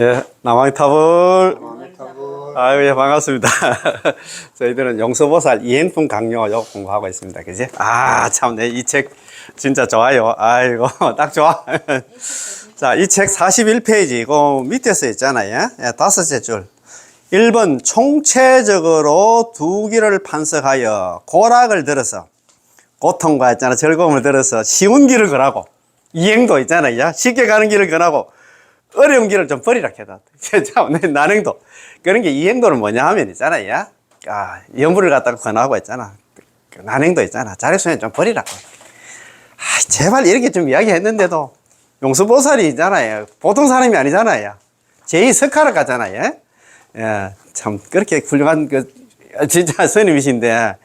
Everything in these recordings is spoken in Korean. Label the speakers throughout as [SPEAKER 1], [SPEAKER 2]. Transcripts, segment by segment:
[SPEAKER 1] 예, 남왕탑을. 아유, 예, 반갑습니다. 저희들은 용서보살 이행품 강요 공부하고 있습니다. 그지? 아, 참, 네, 이 책 진짜 좋아요. 아이고, 딱 좋아. 자, 이 책 41페이지, 그 밑에서 있잖아요. 예, 다섯째 줄. 1번, 총체적으로 두 길을 판석하여 고락을 들어서, 고통과 있잖아, 즐거움을 들어서 쉬운 길을 걸하고, 이행도 있잖아요. 쉽게 가는 길을 걸하고, 어려운 길을 좀 버리라 해다. 참, 난행도. 그런 게 이행도는 뭐냐 하면 있잖아요. 아, 염불을 갖다가 권하고 있잖아. 그 난행도 있잖아. 자력수행 좀 버리라고. 아, 제발 이렇게 좀 이야기했는데도 용서보살이 있잖아요. 보통 사람이 아니잖아요. 제2석가를 가잖아요. 예, 참, 그렇게 훌륭한, 진짜 스님이신데,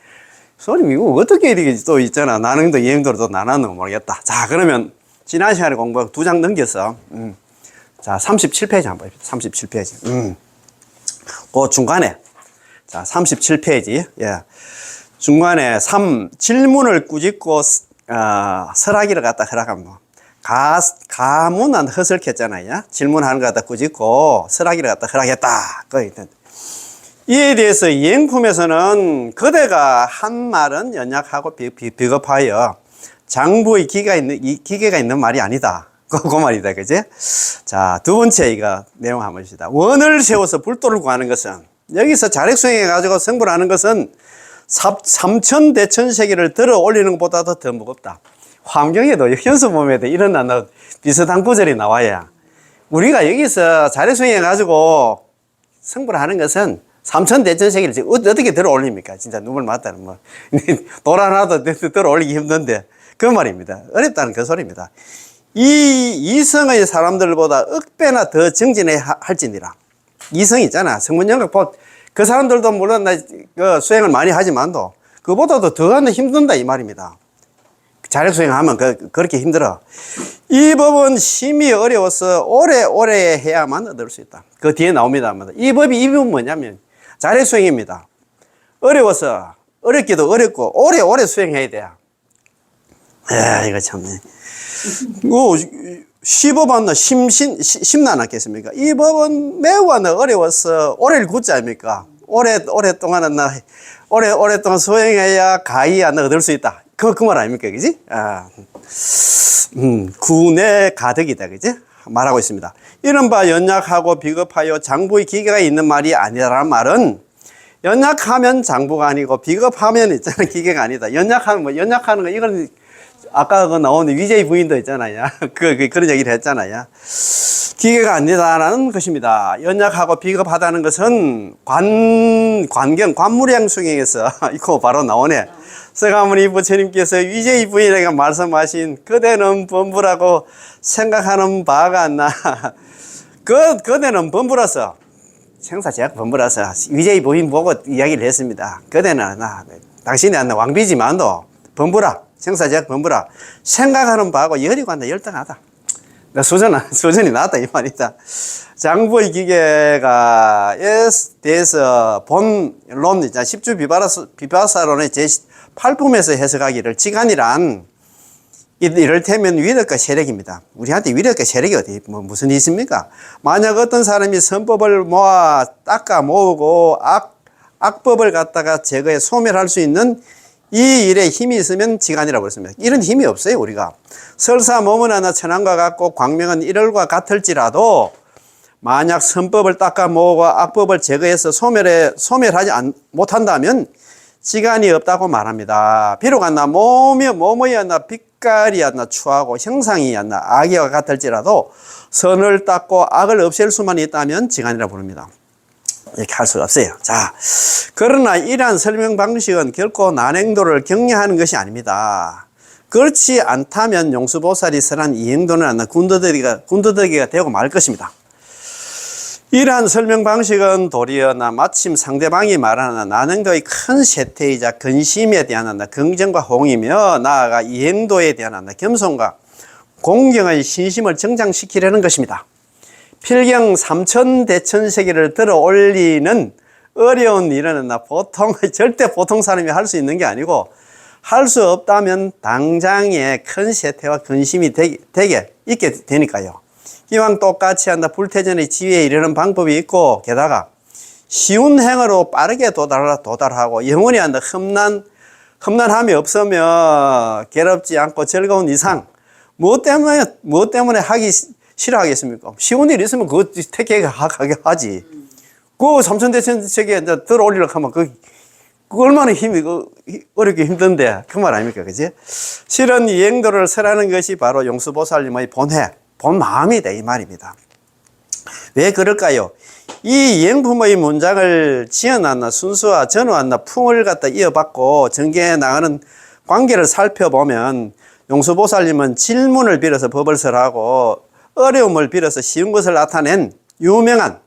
[SPEAKER 1] 스님, 이거 어떻게 이렇게 또 있잖아. 난행도 이행도로 또 나눴는 거 모르겠다. 자, 그러면 지난 시간에 공부 2장 넘겨서, 자, 37페이지 한번 봅시다. 37페이지. 그 중간에, 자, 37페이지. 예. 중간에 질문을 꾸짖고, 설하기를 갖다 허락하면, 가문은 허설했잖아요. 질문하는 거 갖다 꾸짖고, 설하기를 갖다 허락했다. 이에 대해서 이행품에서는 그대가 한 말은 연약하고 비겁하여 장부의 기계가 있는 말이 아니다. 그 말이다. 그지? 자, 두 번째 이거 내용 한번 봅시다. 원을 세워서 불도를 구하는 것은, 여기서 자력수행해 가지고 성불 하는 것은 삼천대천세계를 들어 올리는 것보다도 더 무겁다. 환경에도, 현수몸에도 이런 비슷한 구절이 나와야, 우리가 여기서 자력수행해 가지고 성불 하는 것은 삼천대천세계를 어떻게 들어 올립니까? 진짜 눈물 맞다는 뭐. 돌 하나도 들어 올리기 힘든데, 그 말입니다. 어렵다는 그 소리입니다. 이성의 사람들보다 억배나 더 정진해 할지니라. 이성 있잖아. 성문영각 그 사람들도 물론 수행을 많이 하지만도 그보다도 더 하는 힘든다 이 말입니다. 자력수행하면 그렇게 힘들어. 이 법은 심히 어려워서 오래 해야만 얻을 수 있다. 그 뒤에 나옵니다. 이 법은 뭐냐면 자력수행입니다. 어려워서 어렵기도 어렵고 오래 수행해야 돼요. 이거 참네. 시법 하나 심나 않겠습니까? 이 법은 매우 어려워서 오래를 굳지 아닙니까? 오랫동안 수행해야 가히 얻을 수 있다. 그 말 아닙니까? 그지? 군의 가덕이다. 그지? 말하고 있습니다. 이른바 연약하고 비겁하여 장부의 기계가 있는 말이 아니라는 말은, 연약하면 장부가 아니고 비겁하면 있잖아 기계가 아니다. 연약하는 거 이건 아까 나오는 위제의 부인도 있잖아요. 그런 얘기를 했잖아요. 기계가 아니다라는 것입니다. 연약하고 비겁하다는 것은 관무량수행에서 이거 바로 나오네. 서가모니 부처님께서 위제의 부인에게 말씀하신 그대는 범부라고 생각하는 바가 안 나. 그대는 범부라서, 생사제약 범부라서 위제의 부인 보고 이야기를 했습니다. 그대는 당신이 왕비지만도 범부라. 생사제약 범부라. 생각하는 바하고 열이고 한다, 열등하다. 수준이 낮다, 이 말이다. 장부의 기계가 대해서 본론, 10주 비바사론의 제8품에서 해석하기를, 지간이란, 이를테면 위력과 세력입니다. 우리한테 위력과 세력이 무슨 일이 있습니까? 만약 어떤 사람이 선법을 닦아 모으고 악법을 갖다가 제거해 소멸할 수 있는 이 일에 힘이 있으면 지간이라고 했습니다. 이런 힘이 없어요, 우리가. 설사 몸은 하나 천황과 같고 광명은 일월과 같을지라도 만약 선법을 닦아 모으고 악법을 제거해서 소멸하지 못한다면 지간이 없다고 말합니다. 비록 몸이 빛깔이 추하고 형상이 악이와 같을지라도 선을 닦고 악을 없앨 수만 있다면 지간이라고 부릅니다. 이렇게 할 수가 없어요. 자, 그러나 이러한 설명 방식은 결코 난행도를 격려하는 것이 아닙니다. 그렇지 않다면 용수보살이 설한 이행도는 군더더기가 되고 말 것입니다. 이러한 설명 방식은 도리어 마침 상대방이 말하는 난행도의 큰 세태이자 근심에 대한 긍정과 호응이며, 나아가 이행도에 대한 겸손과 공경의 신심을 정장시키려는 것입니다. 필경 삼천대천세계를 들어 올리는 어려운 일은 절대 보통 사람이 할 수 있는 게 아니고, 할 수 없다면 당장에 큰 세태와 근심이 있게 되니까요. 이왕 똑같이 한다. 불태전의 지위에 이르는 방법이 있고, 게다가 쉬운 행으로 빠르게 도달하고, 영원히 한다. 험난함이 없으며 괴롭지 않고 즐거운 이상, 무엇 때문에 하기 싫어하겠습니까? 쉬운 일 있으면 그거 택하게 하지. 그 삼천대천책에 이제 들어올리려고 하면 그 얼마나 어렵게 힘든데, 그 말 아닙니까? 그지? 실은 이 행도를 설하는 것이 바로 용수보살님의 본 마음이다. 이 말입니다. 왜 그럴까요? 이 영품의 문장을 지어놨나, 순수와 전후왔나, 풍을 갖다 이어받고 전개해 나가는 관계를 살펴보면 용수보살님은 질문을 빌어서 법을 설하고 어려움을 빌어서 쉬운 것을 나타낸 유명한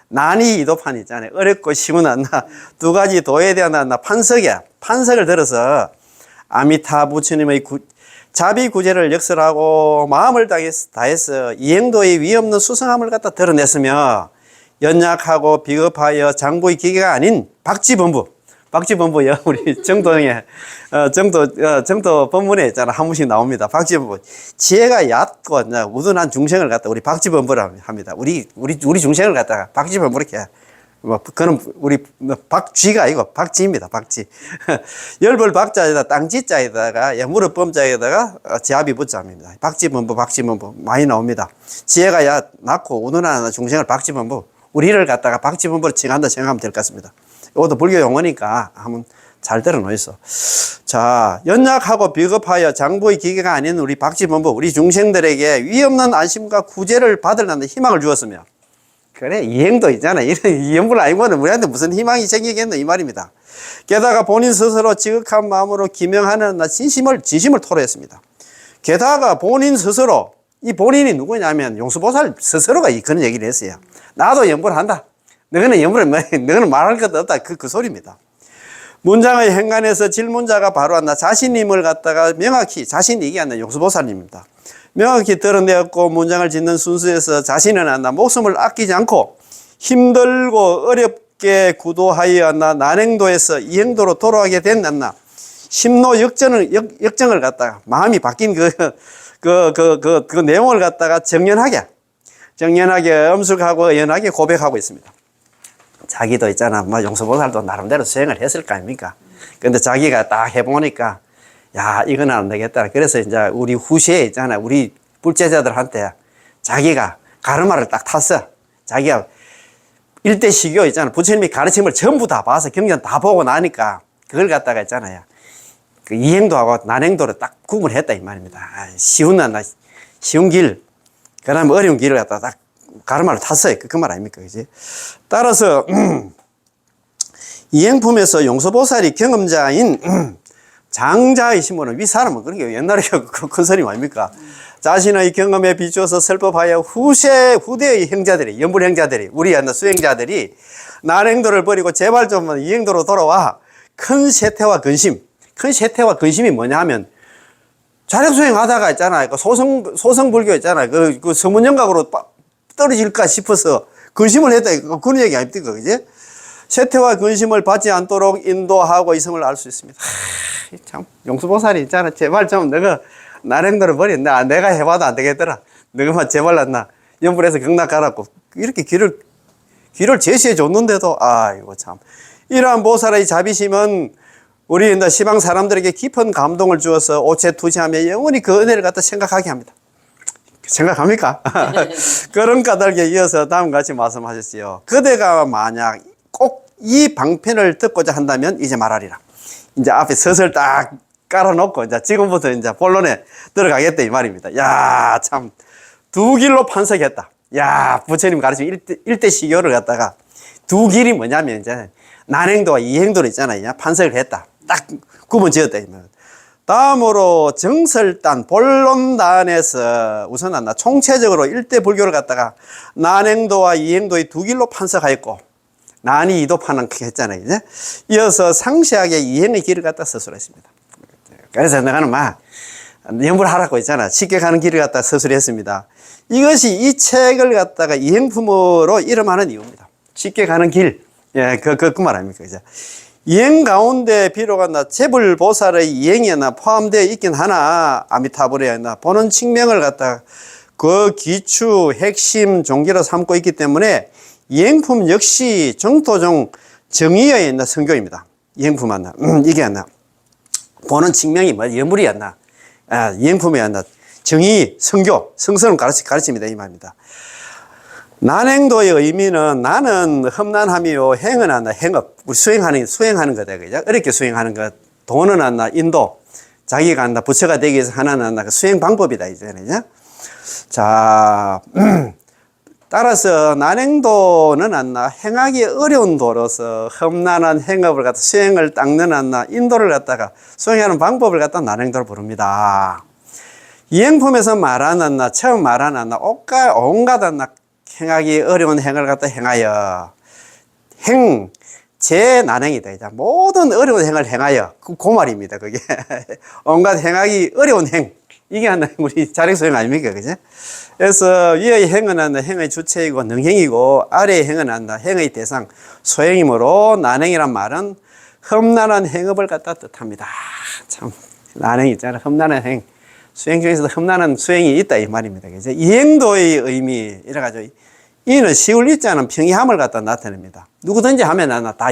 [SPEAKER 1] 난이 이도판 있잖아요. 어렵고 쉬운 한나 두 가지 도에 대한 한나 판석을 들어서 아미타 부처님의 자비구제를 역설하고 마음을 다해서 이행도의 위없는 수성함을 갖다 드러냈으며 연약하고 비겁하여 장부의 기계가 아닌 박지범부요. 우리 정도의 정도 본문에 있잖아. 한 번씩 나옵니다. 박지범부. 지혜가 얕고 우둔한 중생을 갖다 우리 박지범부라 합니다. 우리 중생을 갖다가 박지범부 이렇게. 그는 우리 박쥐가 아니고 박쥐입니다. 박쥐. 열벌 박자에다 땅지자에다가 무릎 범자에다가 지압이 붙자입니다. 박지범부 많이 나옵니다. 지혜가 낮고 우둔한 중생을 박지범부. 우리를 갖다가 박지범부로 칭한다 생각하면 될 것 같습니다. 이것도 불교 용어니까 한번 잘 들어놓으소. 자, 연약하고 비겁하여 장부의 기계가 아닌 우리 박지범부, 우리 중생들에게 위없는 안심과 구제를 받으려는 희망을 주었으며, 그래, 이행도 있잖아. 이런 연불 아니고는 우리한테 무슨 희망이 생기겠노, 이 말입니다. 게다가 본인 스스로 지극한 마음으로 기명하는 진심을 토로했습니다. 게다가 본인 스스로, 이 본인이 누구냐면 용수보살 스스로가 그런 얘기를 했어요. 나도 연불한다. 너는 말할 것도 없다. 그 소리입니다. 문장의 행간에서 질문자가 바로 나 자신임을 갖다가 명확히, 자신이 이게 아니라 용수보살님입니다. 명확히 드러내었고 문장을 짓는 순수에서 자신은 안나 목숨을 아끼지 않고 힘들고 어렵게 구도하여 안나 난행도에서 이행도로 돌아가게 된 안나 심노 역정을 갖다가 마음이 바뀐 그 내용을 갖다가 정연하게 엄숙하고 연하게 고백하고 있습니다. 자기도 있잖아. 용수보살도 나름대로 수행을 했을 거 아닙니까? 근데 자기가 딱 해보니까, 야, 이건 안 되겠다. 그래서 이제 우리 후시에 있잖아. 우리 불제자들한테 자기가 가르마를 딱 탔어. 자기가 일대 시교 있잖아. 부처님이 가르침을 전부 다 봐서 경전 다 보고 나니까 그걸 갖다가 있잖아요. 그 이행도하고 난행도를 딱 구분했다. 이 말입니다. 쉬운 길, 그 다음에 어려운 길을 갖다가 딱 가르마를 탔어요. 그 말 아닙니까? 그지? 따라서, 이행품에서 용수보살이 경험자인 장자의 신분은 윗사람은 그런 게 옛날에 큰 소리 아닙니까? 자신의 경험에 비추어서 설법하여 후대의 행자들이, 연불행자들이, 우리 수행자들이 난행도를 버리고 제발 좀 이행도로 돌아와 큰 세태와 근심이 뭐냐 하면 자력수행 하다가 있잖아요. 소성불교 있잖아요. 그 서문영각으로 떨어질까 싶어서 근심을 했다. 그런 얘기 아닙니까? 그지? 세태와 근심을 받지 않도록 인도하고 있음을 알 수 있습니다. 참, 용수보살이 있잖아. 제발 좀 너가 난행도를 버린다. 내가 해봐도 안 되겠더라. 너가만 제발 나 연불에서 경락 가라고. 이렇게 길을 제시해 줬는데도, 아이고 참. 이러한 보살의 자비심은 우리 시방 사람들에게 깊은 감동을 주어서 오체투시하며 영원히 그 은혜를 갖다 생각하게 합니다. 생각합니까? 그런 까닭에 이어서 다음과 같이 말씀하셨지요. 그대가 만약 꼭 이 방편을 듣고자 한다면 이제 말하리라. 이제 앞에 서설 딱 깔아놓고 이제 지금부터 이제 본론에 들어가겠다 이 말입니다. 야, 참 두 길로 판석했다. 야, 부처님 가르치면 일대 시교를 갖다가 두 길이 뭐냐면 이제 난행도와 이행도를 있잖아요. 판석을 했다. 딱 구분 지었다. 다음으로 정설단, 본론단에서 우선 총체적으로 일대 불교를 갖다가 난행도와 이행도의 두 길로 판석하였고 난이 이도판은 했잖아요. 이제 이어서 상세하게 이행의 길을 갖다 서술했습니다. 그래서 내가는 연불하라고 있잖아. 쉽게 가는 길을 갖다 서술했습니다. 이것이 이 책을 갖다가 이행품으로 이름하는 이유입니다. 쉽게 가는 길. 예, 그 말 아닙니까? 이제. 이행 가운데 비록 제불보살의 이행이 포함되어 있긴 하나, 아미타불에 보는 측면을 갖다가 그 기초 핵심 종기로 삼고 있기 때문에 이행품 역시 정토종 정의어에 있는 성교입니다. 이행품 안나 이게 안나 보는 측면이 뭐 여물이 안나 이행품이 안나 정의 성교 성선을 가르칩니다 이 말입니다. 난행도의 의미는 나는 험난함이요 행은 안나 행업 우리 수행하는 거다 그죠? 어렵게 수행하는 것 도는 안나 인도 자기가 안나 부처가 되기 위해서 하나는 안나 수행 방법이다 이제는요. 자 따라서 난행도는 안나 행하기 어려운 도로서 험난한 행업을 갖다 수행을 닦는 안나 인도를 갖다가 수행하는 방법을 갖다 난행도를 부릅니다. 이행품에서 말하는 안나 처음 말하는 안나 온갖 안나 행하기 어려운 행을 갖다 행하여 제 난행이다. 모든 어려운 행을 행하여 그 말입니다. 그게 온갖 행하기 어려운 행 이게 하나 우리 자력수행 아닙니까, 그죠? 그래서 위의 행은 한다 행의 주체이고 능행이고 아래의 행은 한다 행의 대상 소행이므로 난행이란 말은 험난한 행업을 갖다 뜻합니다. 참 난행 있잖아. 험난한 행 수행 중에서도 험난한 수행이 있다 이 말입니다. 그죠? 이행도의 의미 이래가지고 이는 시울 있자는 평이함을 갖다 나타냅니다. 누구든지 하면 다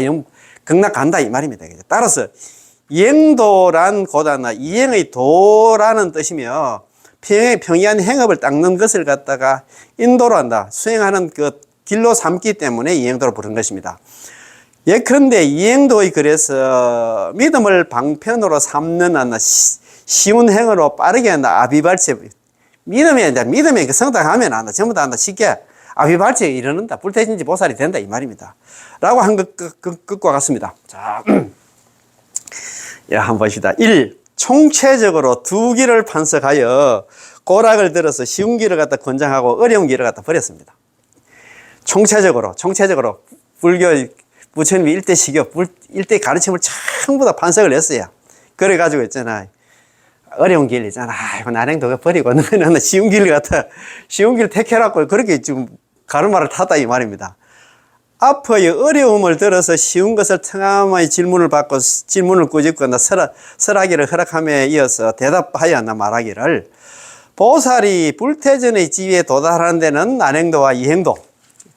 [SPEAKER 1] 극락 간다 이 말입니다. 그죠? 따라서 이행도란 고단나 이행의 도라는 뜻이며 평이한 행업을 닦는 것을 갖다가 인도로 한다 수행하는 그 길로 삼기 때문에 이행도로 부른 것입니다. 예컨대 이행도의 그래서 믿음을 방편으로 삼는 안나 쉬운 행으로 빠르게 한다 아비발체 믿음에 성당하면 한다 전부 다 한다 쉽게 아비발체에 이르는다 불태진지 보살이 된다 이 말입니다. 라고 한 것과 같습니다. 자. 야, 한번 봅시다. 1. 총체적으로 두 길을 판석하여 고락을 들어서 쉬운 길을 갖다 권장하고 어려운 길을 갖다 버렸습니다. 총체적으로 불교 부처님이 일대 시교, 일대 가르침을 전부 다 판석을 했어요. 그래가지고 있잖아. 어려운 길 있잖아. 이거 난행도가 버리고 너는 쉬운 길 택해라고 그렇게 지금 가르마를 탔다 이 말입니다. 앞의 어려움을 들어서 쉬운 것을 청함의 질문을 받고 질문을 꾸짖거나 설하기를 허락함에 이어서 대답하여 한다 말하기를 보살이 불태전의 지위에 도달하는 데는 난행도와 이행도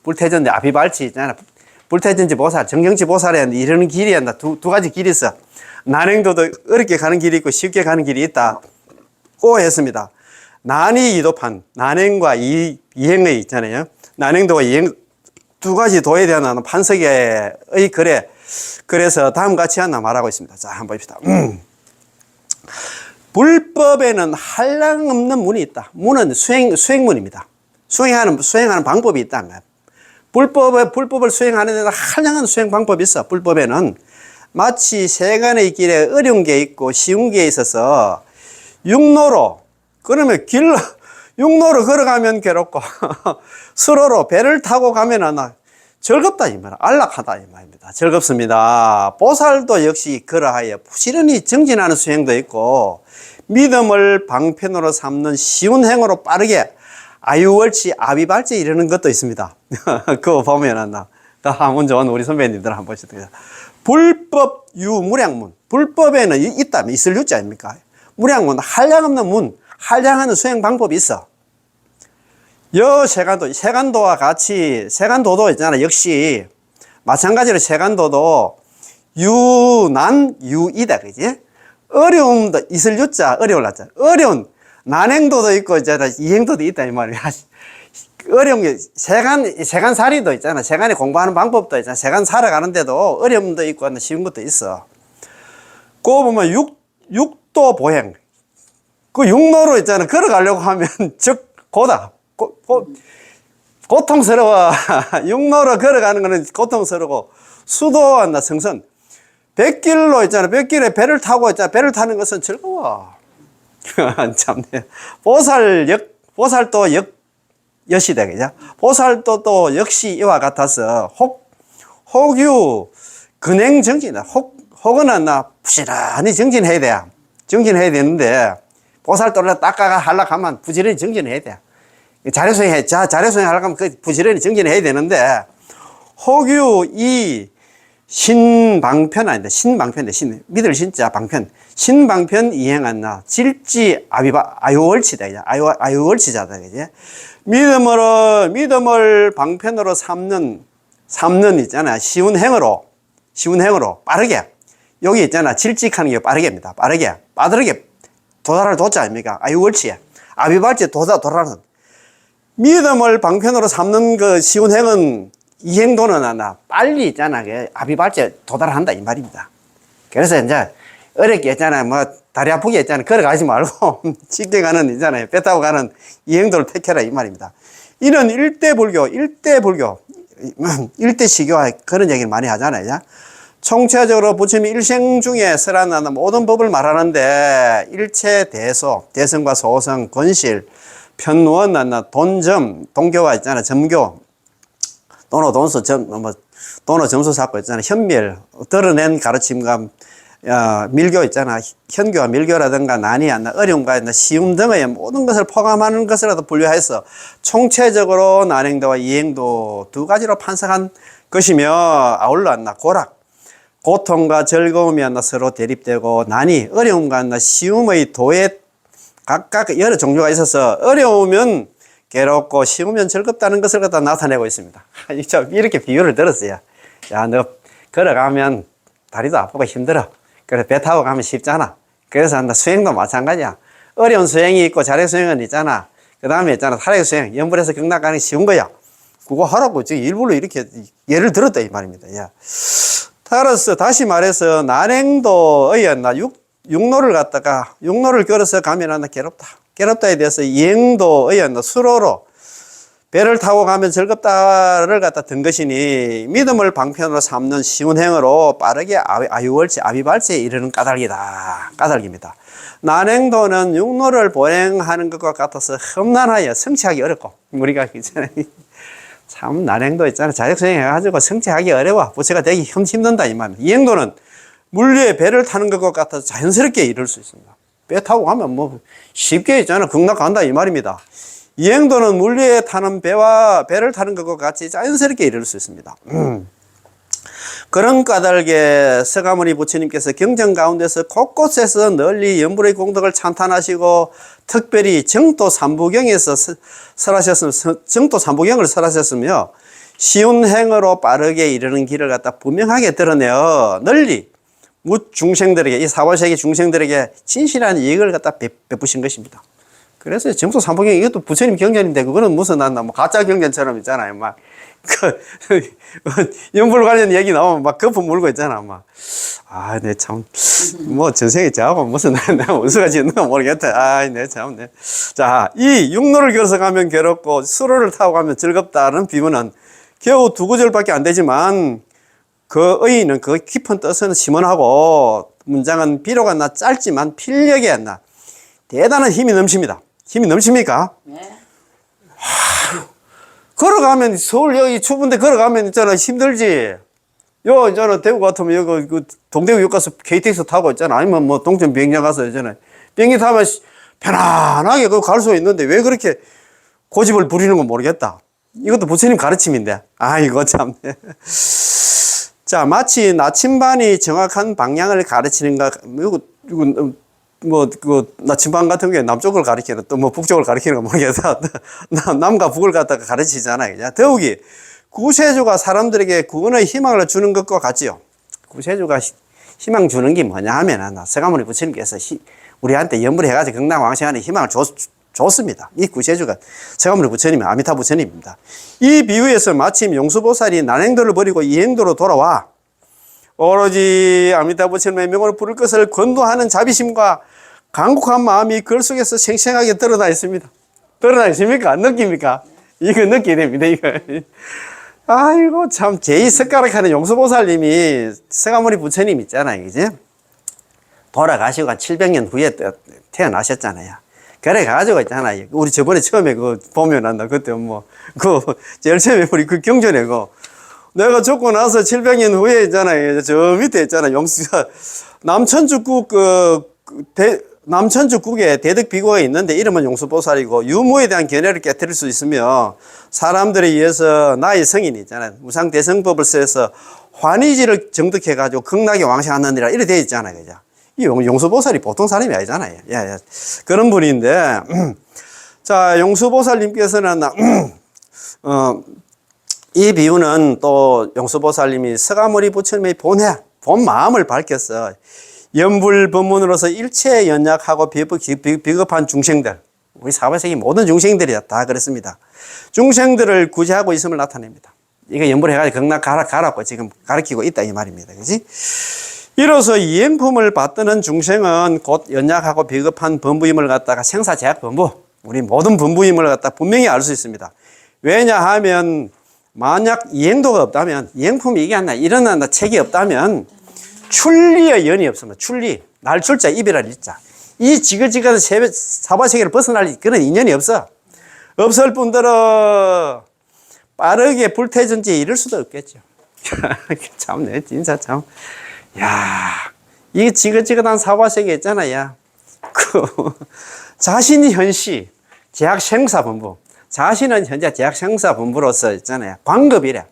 [SPEAKER 1] 불태전 아비발치 있잖아. 불태전지 보살, 정경치 보살에 이르는 길이 한다. 두 가지 길이 있어. 난행도도 어렵게 가는 길이 있고 쉽게 가는 길이 있다고 했습니다. 난이 이도판, 난행과 이행의 있잖아요. 난행도와 이행 두 가지 도에 대한 판석의 글에 그래서 다음 같이 하나 말하고 있습니다. 자, 한번 봅시다. 불법에는 한량 없는 문이 있다. 문은 수행문입니다. 수행하는 방법이 있다. 불법을 수행하는 데는 한량한 수행 방법이 있어. 불법에는 마치 세간의 길에 어려운 게 있고 쉬운 게 있어서 육로로 그러면 육로로 걸어가면 괴롭고 수로로 배를 타고 가면 즐겁다 이 말, 안락하다 이 말입니다. 즐겁습니다. 보살도 역시 그러하여 부지런히 정진하는 수행도 있고 믿음을 방편으로 삼는 쉬운 행으로 빠르게 아유월치 아비발치 이러는 것도 있습니다. 그거 보면 한번 좋은 우리 선배님들 한번 보시죠. 불법 유무량문 불법에는 있다면 있을 유자 아닙니까? 무량문 한량 없는 문 한량하는 수행 방법이 있어. 세간도와 같이 세간도도 있잖아. 역시 마찬가지로 세간도도 유이다 그지? 어려움도 있을 유자 어려울 나자 어려운 난행도도 있고 있잖아. 이행도도 있다 이 말이야. 어려운 게 세간살이도 있잖아. 세간에 공부하는 방법도 있잖아. 세간 살아가는데도 어려움도 있고 쉬운 것도 있어. 그거 보면 육도 보행 그 육로로 있잖아. 걸어가려고 하면 고다. 고통스러워. 육로로 걸어가는 거는 고통스러워. 수도한다, 성선. 백길로 있잖아. 백길에 배를 타고 있잖아. 배를 타는 것은 즐거워. 참네. 보살도 여시다, 그죠? 보살도 또 역시 이와 같아서 혹유 근행정진이다. 혹은 부지런히 정진해야 돼. 정진해야 되는데, 보살도를 닦아가 하려고 하면 부지런히 정진해야 돼. 자료수행 하려고 하면 부지런히 정진해야 되는데, 혹유 신방편 아니다. 신방편인데, 믿을 신자 방편. 신방편 이행한나. 질지 아유월치다. 아유월치자다. 그지? 믿음을 방편으로 삼는 있잖아. 쉬운 행으로 빠르게. 여기 있잖아. 질직하는 게 빠르게입니다. 빠르게 도달할 도자 아닙니까? 아유월치에. 아비발치에 도달하는. 믿음을 방편으로 삼는 그 쉬운 행은 이 행도는 하나 빨리 있잖아. 아비발치에 도달한다 이 말입니다. 그래서 이제 어렵게 있잖아. 뭐 다리 아프게 있잖아. 걸어가지 말고 쉽게 가는 있잖아요. 배 타고 가는 이 행도를 택해라 이 말입니다. 이는 일대불교, 일대시교 그런 얘기를 많이 하잖아요. 총체적으로 부처님이 일생 중에 설하는 모든 법을 말하는데 일체 대성과 소성, 권실, 편원, 돈점, 동교가 있잖아. 점교, 돈수, 점수 잡고 있잖아. 현밀, 드러낸 가르침과 밀교 있잖아. 현교와 밀교라든가 난이 어려움과 쉬움 등의 모든 것을 포함하는 것이라도 분류해서 총체적으로 난행도와 이행도 두 가지로 판석한 것이며 아울러 고락, 고통과 즐거움이 서로 대립되고 난이 어려움과 쉬움의 도에 각각 여러 종류가 있어서 어려우면 괴롭고 쉬우면 즐겁다는 것을 갖다 나타내고 있습니다. 이렇게 비유를 들었어요. 야, 너 걸어가면 다리도 아프고 힘들어. 그래, 배 타고 가면 쉽잖아. 그래서 수행도 마찬가지야. 어려운 수행이 있고 자력 수행은 있잖아. 그 다음에 있잖아. 타력 수행, 연불에서 경락 가는 게 쉬운 거야. 그거 하라고 지금 일부러 이렇게 예를 들었다 이 말입니다. 야. 따라서 다시 말해서 난행도의 육로를 걸어서 가면 괴롭다에 대해서 이행도의 수로로 배를 타고 가면 즐겁다를 갖다 든 것이니 믿음을 방편으로 삼는 쉬운 행으로 빠르게 아유월치, 아비발치에 이르는 까닭입니다. 난행도는 육로를 보행하는 것과 같아서 험난하여 성취하기 어렵고 우리가 참 난행도 있잖아. 자력수행 해가지고 성취하기 어려워. 부처가 되기 힘든다 이 말입니다. 이행도는 물리에 배를 타는 것과 같아서 자연스럽게 이룰 수 있습니다. 배 타고 가면 뭐 쉽게 있잖아. 극락 간다 이 말입니다. 이행도는 물리에 타는 배를 타는 것과 같이 자연스럽게 이룰 수 있습니다. 그런 까닭에 서가모니 부처님께서 경전 가운데서 곳곳에서 널리 연불의 공덕을 찬탄하시고 특별히 정도 삼부경에서 정도 삼부경을 설하셨으며 쉬운 행으로 빠르게 이르는 길을 갖다 분명하게 드러내어 널리 중생들에게 이 사바세계 중생들에게 진실한 이익을 갖다 베푸신 것입니다. 그래서 정도 삼부경 이것도 부처님 경전인데 그거는 무슨 뭐 가짜 경전처럼 있잖아요. 막 연불 관련 얘기 나오면 막 거품 물고 있잖아. 내 참, 뭐 전생에 저하고 무슨 내가 원수가 짓는가 모르겠다. 내 참, 자, 이 육로를 걸어서 가면 괴롭고 수로를 타고 가면 즐겁다는 비유는 겨우 두 구절밖에 안 되지만 그 의의는 그 깊은 뜻은 심원하고 문장은 비록 짧지만 필력에 대단한 힘이 넘칩니다. 힘이 넘칩니까? 네. 걸어가면 서울 여기 추운데 걸어가면 있잖아 힘들지. 있잖아 대구 같으면 여기 동대구역 가서 KTX 타고 있잖아. 아니면 뭐 동천 비행장 가서 있잖아. 비행기 타면 편안하게 갈 수 있는데 왜 그렇게 고집을 부리는 건 모르겠다. 이것도 부처님 가르침인데. 이거 참. 자, 마치 나침반이 정확한 방향을 가르치는가. 나침반 같은 경우에 남쪽을 가리키는, 또 북쪽을 가리키는 거 모르겠다. 남과 북을 갖다가 가르치잖아요. 더욱이 구세주가 사람들에게 구원의 희망을 주는 것과 같지요. 구세주가 희망 주는 게 뭐냐 하면, 서가모니 부처님께서 우리한테 연불해가지고 극락왕생하는 희망을 줬습니다. 이 구세주가 서가모니 부처님이 아미타 부처님입니다. 이 비유에서 마침 용수보살이 난행도를 버리고 이행도로 돌아와 오로지 아미타 부처님의 명을 부를 것을 권도하는 자비심과 간곡한 마음이 글 속에서 생생하게 드러나 있습니다. 드러나 있습니까? 안 느낍니까? 이거 느끼게 됩니다, 이거. 아이고, 참, 제2석가락 하는 용수보살님이 서가모니 부처님 있잖아요, 그지? 돌아가시고 한 700년 후에 태어나셨잖아요. 그래가지고 있잖아요. 우리 저번에 처음에 보면 그때 제일 처음에 우리 그 경전에 내가 죽고 나서 700년 후에 있잖아요. 저 밑에 있잖아요. 용수가 남천주국 남천죽국에 대덕비구가 있는데 이름은 용수보살이고 유무에 대한 견해를 깨뜨릴 수 있으며 사람들에 의해서 나의 성인이 있잖아요. 무상대성법을 써서 환희지를 정득해가지고 극락에 왕생하느니라 이렇게 되어 있잖아요. 그죠? 이 용수보살이 보통 사람이 아니잖아요. 예. 그런 분인데, 자, 용수보살님께서는, 이 비유는 또 용수보살님이 서가모니 부처님의 본 마음을 밝혀서 연불법문으로서 일체에 연약하고 비겁한 중생들, 우리 사바세계 모든 중생들이 다 그렇습니다. 중생들을 구제하고 있음을 나타냅니다. 이거 연불해가지고 극락 가라고 지금 가르치고 있다 이 말입니다. 그지? 이로써 이행품을 받드는 중생은 곧 연약하고 비겁한 범부임을 갖다가 생사제약 범부, 우리 모든 범부임을 갖다 분명히 알 수 있습니다. 왜냐하면 만약 이행도가 없다면, 이행품이 이게 하나 일어난다 책이 없다면 출리의 연이 없습니다. 출리, 날 출자, 이별할 일자. 이 지긋지긋한 사바세계를 벗어날 그런 인연이 없어. 없을 뿐더러 빠르게 불태전지에 이를 수도 없겠죠. 참네, 진짜 참. 야, 이 지긋지긋한 사바세계 있잖아요. 자신이 현시, 제약생사본부. 자신은 현재 제약생사본부로서 있잖아요. 광급이래.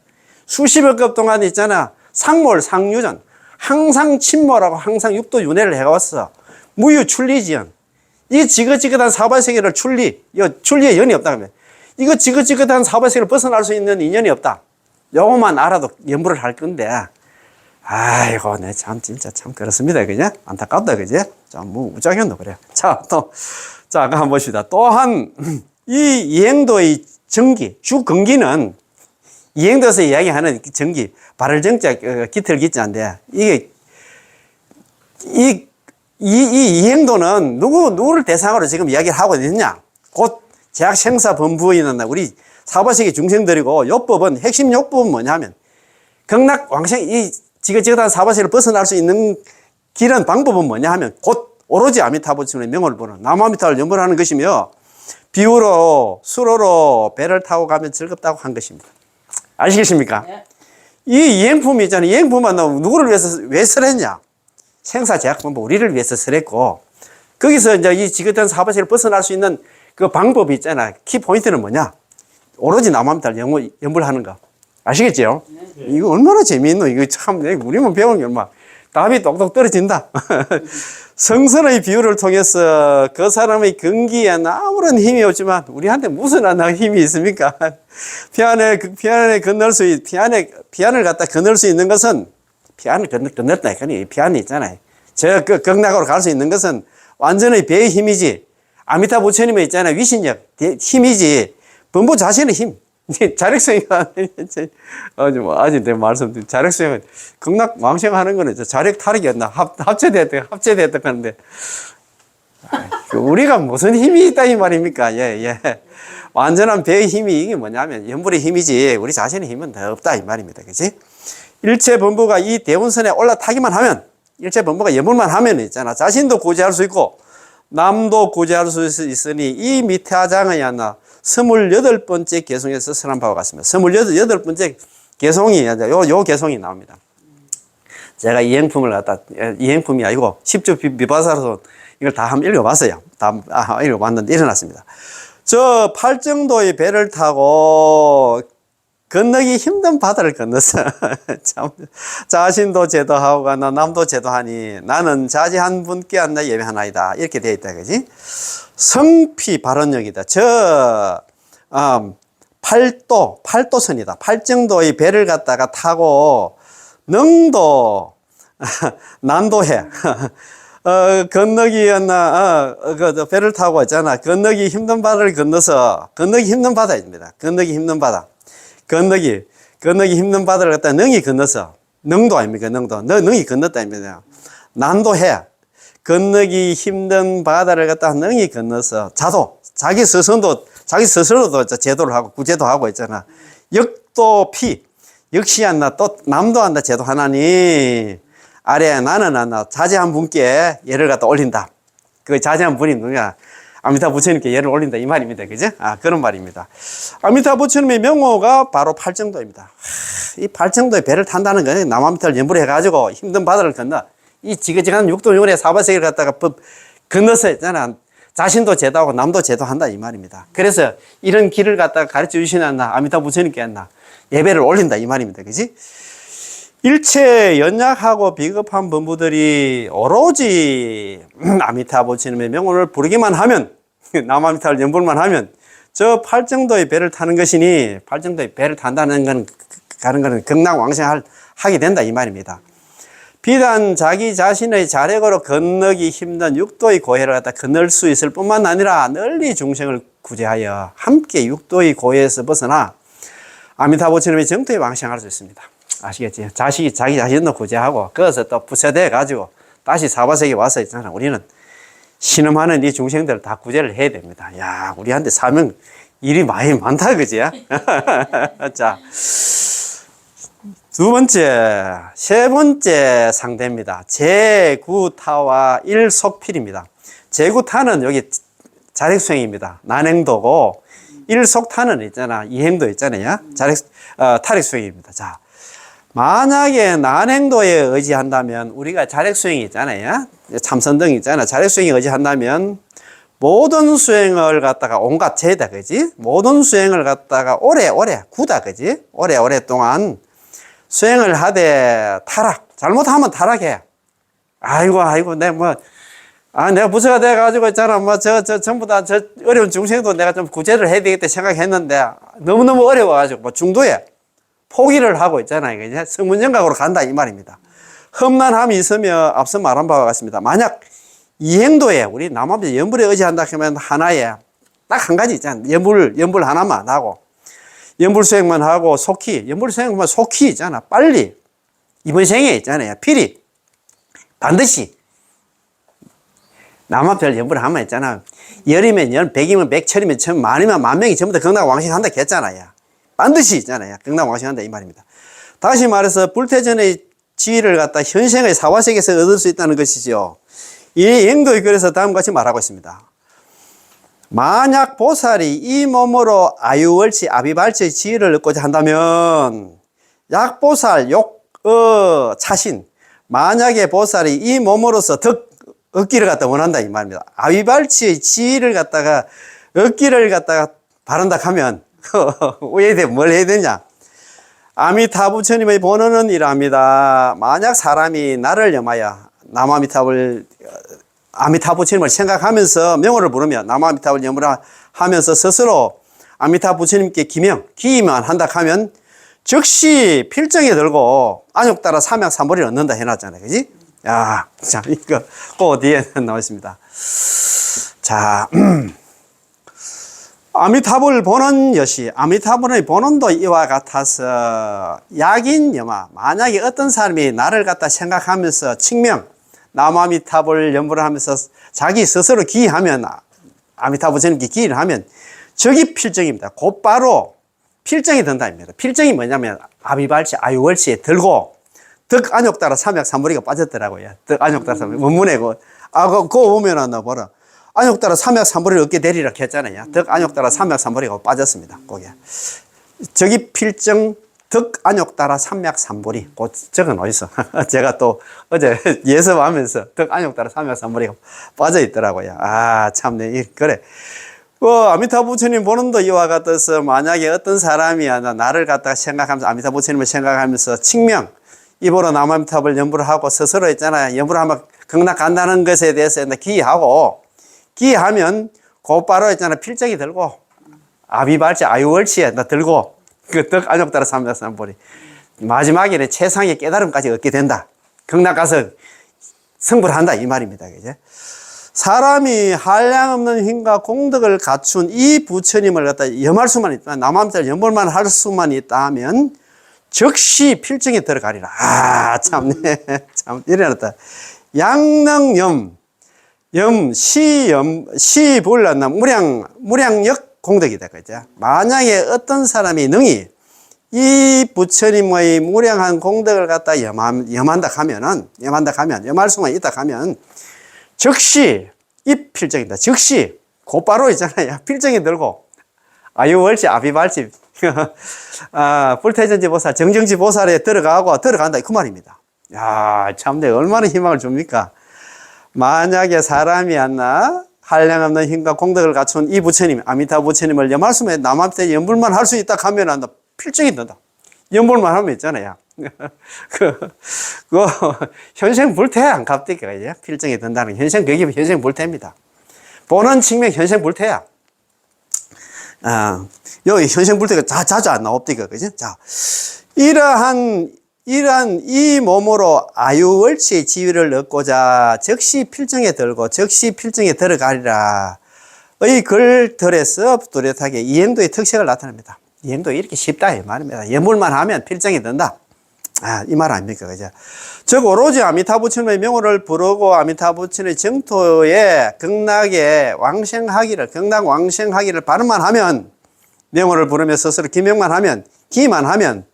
[SPEAKER 1] 수십여 급 동안 있잖아. 상몰, 상유전. 항상 침몰하고 항상 육도윤회를 해왔어. 무유출리지연. 이 지긋지긋한 사바세계를 출리의 연이 없다 그러면. 이거 지긋지긋한 사바세계를 벗어날 수 있는 인연이 없다. 요것만 알아도 연부를 할 건데. 아이고, 네, 참, 진짜 참, 그렇습니다. 그죠? 안타깝다, 그죠? 참, 우짜견도 그래요. 자, 아까 한번 봅시다. 또한, 이 이행도의 정기, 주근기는, 이행도에서 이야기하는 정기, 발을정자, 기틀기자인데, 이 이행도는 누구를 대상으로 지금 이야기를 하고 있느냐? 곧, 제약생사범부에 우리 사바세계 중생들이고, 요법은, 핵심 요법은 뭐냐면, 극락 왕생, 이 지긋지긋한 사바세계를 벗어날 수 있는 길은 방법은 뭐냐 하면 곧 오로지 아미타부처님의 명을 보는 남아미타를 연불하는 것이며 비유로 수로로 배를 타고 가면 즐겁다고 한 것입니다. 아시겠습니까? 네. 이 이행품이 있잖아요. 이행품은 누구를 위해서 왜 설했냐? 생사제약본부 우리를 위해서 설했고 거기서 이제 이 지긋한 사바세계를 벗어날 수 있는 그 방법이 있잖아요. 키포인트는 뭐냐? 오로지 남아미타를 연불하는 거. 아시겠죠? 네. 이거 얼마나 재미있노? 이거 참, 우리만 배우는 게 얼마. 답이 똑똑 떨어진다. 성선의 비유를 통해서 그 사람의 근기에 아무런 힘이 없지만 우리한테 무슨 힘이 있습니까? 피안을 갖다 건널 수 있는 것은 피안을 건넜다. 피안이 있잖아요. 저 극락으로 갈 수 있는 것은 완전히 배의 힘이지. 아미타 부처님의 있잖아요. 위신력, 힘이지. 범부 자신의 힘. 자력성이가 아직 내 말씀 자력성은 극락 왕생하는 거는 자력 탈익이었나 합체됐다 하는데 우리가 무슨 힘이 있다 이 말입니까? 예. 완전한 배의 힘이 이게 뭐냐면 연불의 힘이지 우리 자신의 힘은 더 없다 이 말입니다. 그치? 일체 본부가 이 대운선에 올라타기만 하면 일체 본부가 연불만 하면 있잖아. 자신도 구제할 수 있고 남도 구제할 수 있으니 이 미타장의 하나 28번째 개성에서 설한 바와 같습니다. 28번째 개성이, 요 개성이 나옵니다. 제가 이행품이 아니고 10조 비바사로서 이걸 다 한번 읽어봤어요. 읽어봤는데 일어났습니다. 저 팔정도의 배를 타고 건너기 힘든 바다를 건넜어. 참, 자신도 제도하고 가나 남도 제도하니 나는 자지한 분께 안나 예배하나이다. 이렇게 되어 있다. 그지? 성피 발언역이다. 팔도선이다. 팔정도의 배를 갖다가 타고 능도, 난도해. 건너기였나, 배를 타고 있잖아. 건너기 힘든 바다를 건너서, 건너기 힘든 바다입니다. 건너기 힘든 바다. 건너기 힘든 바다를 갖다 능히 건너서, 능도 아닙니까? 능이 건넜다 아닙니까? 난도해. 건너기 힘든 바다를 갖다 능히 건너서 자기 스스로도 제도를 하고 구제도 하고 있잖아. 역도피 역시 한나 또 남도 한다 제도 하나니 아래 나는 한나 자제한 분께 예를 갖다 올린다. 그 자제한 분이 누구냐? 아미타 부처님께 예를 올린다 이 말입니다. 그죠? 그런 말입니다. 아미타 부처님의 명호가 바로 팔정도입니다. 이 팔정도에 배를 탄다는 거는 남아미타를 연불해 가지고 힘든 바다를 건너 이 지긋지긋한 육도윤회 사바세계를 갖다가 건너서 있잖아. 자신도 제도하고 남도 제도한다 이 말입니다. 그래서 이런 길을 갖다가 가르쳐 주시는 아미타 부처님께 했나 예배를 올린다 이 말입니다. 그지? 일체 연약하고 비겁한 범부들이 오로지 아미타 부처님의 명호를 부르기만 하면 남아미타를 연불만 하면 저 팔정도의 배를 타는 것이니 팔정도의 배를 탄다는 건 가는 거는 극락왕생하게 된다 이 말입니다. 비단 자기 자신의 자력으로 건너기 힘든 육도의 고해를 갖다 건널 수 있을 뿐만 아니라 널리 중생을 구제하여 함께 육도의 고해에서 벗어나 아미타 부처님의 정토에 왕생할 수 있습니다. 아시겠지? 자기 자신도 구제하고 거기서 또 부처돼 가지고 다시 사바세계에 와서 있잖아. 우리는 신음하는 이 중생들을 다 구제를 해야 됩니다. 야, 우리한테 사명 일이 많이 많다, 그지? 자, 세 번째 상대입니다. 제구타와 일속필입니다. 제구타는 여기 자력수행입니다. 난행도고, 일속타는 있잖아. 이행도 있잖아요. 타력수행입니다. 자, 만약에 난행도에 의지한다면, 우리가 자력수행이 있잖아요. 참선등 있잖아. 자력수행에 의지한다면, 모든 수행을 갖다가 온갖 죄다, 그지? 모든 수행을 갖다가 구다, 그지? 오랫동안 수행을 하되 잘못하면 타락해. 아이고, 내가 부처가 돼가지고 있잖아. 전부 다 어려운 중생도 내가 좀 구제를 해야 되겠다 생각했는데, 너무너무 어려워가지고, 중도에 포기를 하고 있잖아요. 이제 성문정각으로 간다, 이 말입니다. 험난함이 있으며 앞서 말한 바와 같습니다. 만약 이행도에, 우리 남아미타 연불에 의지한다 하면 하나에, 딱 한 가지 있잖아. 연불 하나만 하고, 연불 수행만 하고 연불 수행만 속히 있잖아. 빨리 이번 생에 있잖아요. 필히 반드시 남아별 연불 하면 있잖아. 열이면 열, 백이면 백, 천이면 천, 만이면 만 명이 전부 다 극락왕생한다 했잖아요. 반드시 있잖아요. 극락왕생한다 이 말입니다. 다시 말해서 불태전의 지위를 갖다 현생의 사화세계에서 얻을 수 있다는 것이죠. 이 영도의 글에서 다음과 같이 말하고 있습니다. 만약 보살이 이 몸으로 아유월치 아비발치의 지혜를 얻고자 한다면 약보살 차신 만약에 보살이 이 몸으로서 얻기를 갖다 원한다 이 말입니다. 아비발치의 지혜를 갖다가 얻기를 갖다가 바란다 하면 뭘 해야 되냐? 아미타 부처님의 본원은 이러합니다. 만약 사람이 나를 염하여 아미타 부처님을 생각하면서 명호를 부르며 남아미타불 염불을 하면서 스스로 아미타 부처님께 기만 한다 하면 즉시 필정에 들고 안욕 따라 삼약삼보리를 얻는다 해놨잖아요. 그지? 야, 자, 이거 그 뒤에 나와 있습니다. 자, 아미타불 본원 여시, 아미타불의 본원도 이와 같아서 약인 염화, 만약에 어떤 사람이 나를 갖다 생각하면서 남아미타불 연불을 하면서 자기 스스로 기하면 아미타 부처님께 기를 하면 저기 필정입니다. 곧바로 필정이 된다입니다. 필정이 뭐냐면 아비발치 아유월치에 들고 덕안욕 따라 삼약삼보리가 빠졌더라고요. 덕안욕 따라 원문에 그거 보면은 나 보라. 안욕 따라 삼약삼보리를 얻게 되리라 했잖아요. 덕안욕 따라 삼약삼보리가 빠졌습니다. 거기에 저기 필정 덕안욕 따라 삼약삼보리 그 적은 어디서 제가 또 어제 예습하면서 덕안욕 따라 삼약삼보리가 빠져 있더라고요. 아 참네 그래. 아미타 부처님 보는도 이와 같아서 만약에 어떤 사람이 나를 갖다가 생각하면서 아미타 부처님을 생각하면서 칭명 입으로 남아미타불 연불을 하고 스스로 있잖아요. 연불을 하면 극락 간다는 것에 대해서 기하면 곧바로 있잖아 필적이 들고 아비발치 아유월치에 들고 그 덕안욕 따라 삼약삼보리 마지막에는 최상의 깨달음까지 얻게 된다. 극락 가서 성불을 한다 이 말입니다. 그죠? 사람이 한량없는 힘과 공덕을 갖춘 이 부처님을 갖다 염할 수만 있다. 남아미타를 염불만 할 수만 있다면 즉시 필정에 들어가리라. 아 참네 참 이래놨다. 양능염 시불란나 무량역 공덕이다. 그죠? 만약에 어떤 사람이 능히 이 부처님의 무량한 공덕을 갖다 염한다 하면 염할 수만 있다 하면 즉시 이 필정이다. 즉시 곧바로 있잖아요. 필정이 들고 아유월치 아비발치 불태전지 보살 정정지 보살에 들어간다 그 말입니다. 야 참내 얼마나 희망을 줍니까? 만약에 사람이 안나 한량없는 힘과 공덕을 갖춘 이 부처님, 아미타 부처님을 말씀에 남한테 연불만 할 수 있다 하면 안다. 필증이 된다. 연불만 하면 있잖아요. 현생 불태 안 갚니까, 이제? 필증이 된다는 그게 현생 불태입니다. 보는 측면 현생 불태야. 여기 현생 불태가 자주 안 나옵니까, 그지? 자, 이러한 이 몸으로 아유월치의 지위를 얻고자 즉시 필정에 들고 즉시 필정에 들어가리라. 의 글들에서 뚜렷하게 이행도의 특색을 나타냅니다. 이행도 이렇게 쉽다 이 말입니다. 예물만 하면 필정이 된다. 이 말 아닙니까, 그죠? 즉 오로지 아미타 부처님의 명호를 부르고 아미타 부처님의 정토에 극락에 극락 왕생하기를 바람만 하면, 명호를 부르며 스스로 기명만 하면, 기만 하면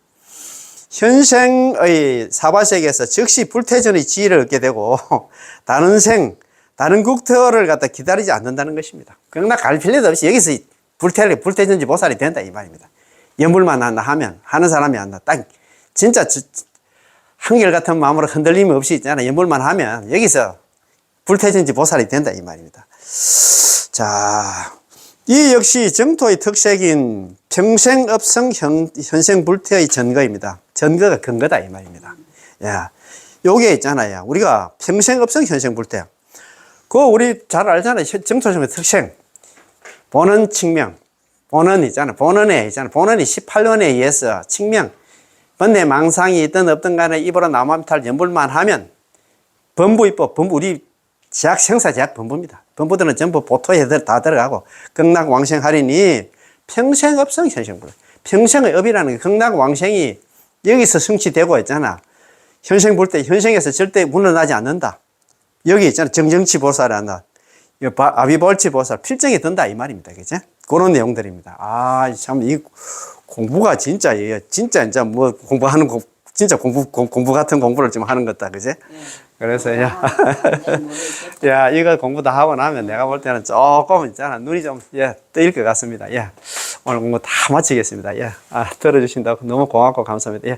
[SPEAKER 1] 현생의 사바세계에서 즉시 불태전의 지위를 얻게 되고 다른 국토를 갖다 기다리지 않는다는 것입니다. 극락 갈 필요도 없이 여기서 불태전지 보살이 된다 이 말입니다. 연불만 한다 하면, 하는 사람이 한다. 딱 진짜 한결같은 마음으로 흔들림 없이 있잖아. 연불만 하면 여기서 불태전지 보살이 된다 이 말입니다. 자, 이 역시 정토의 특색인 평생업성 현생불태의 전거입니다. 전거가 근거다 이 말입니다. 야, 요게 있잖아요. 우리가 평생업성 현생불태. 그거 우리 잘 알잖아요. 정토심의 특색. 보는 측명. 보는 있잖아. 본원이 18년에 의해서 측명. 번뇌 망상이 있든 없든 간에 입으로 남함탈 연불만 하면 범부입법, 우리 생사 제약 범부입니다. 범부들은 전부 보토에 다 들어가고 극락 왕생하리니 평생업성 현생불. 평생의 업이라는 게 극락 왕생이 여기서 성취되고 있잖아. 현생불 때 현생에서 절대 물러나지 않는다. 여기 있잖아. 정정치 보살한다. 아비벌치 보살 필정이 든다 이 말입니다. 그죠? 그런 내용들입니다. 참 이 공부가 진짜 이제 뭐 공부하는 진짜 공부 같은 공부를 좀 하는 것다. 그지? 그래서 야, 이거 공부 다 하고 나면 내가 볼 때는 조금 있잖아. 눈이 좀 뜨일 것 같습니다. 오늘 공부 다 마치겠습니다. 들어주신다고 너무 고맙고 감사합니다.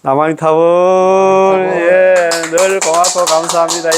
[SPEAKER 1] 남아미타불 늘 고맙고 감사합니다.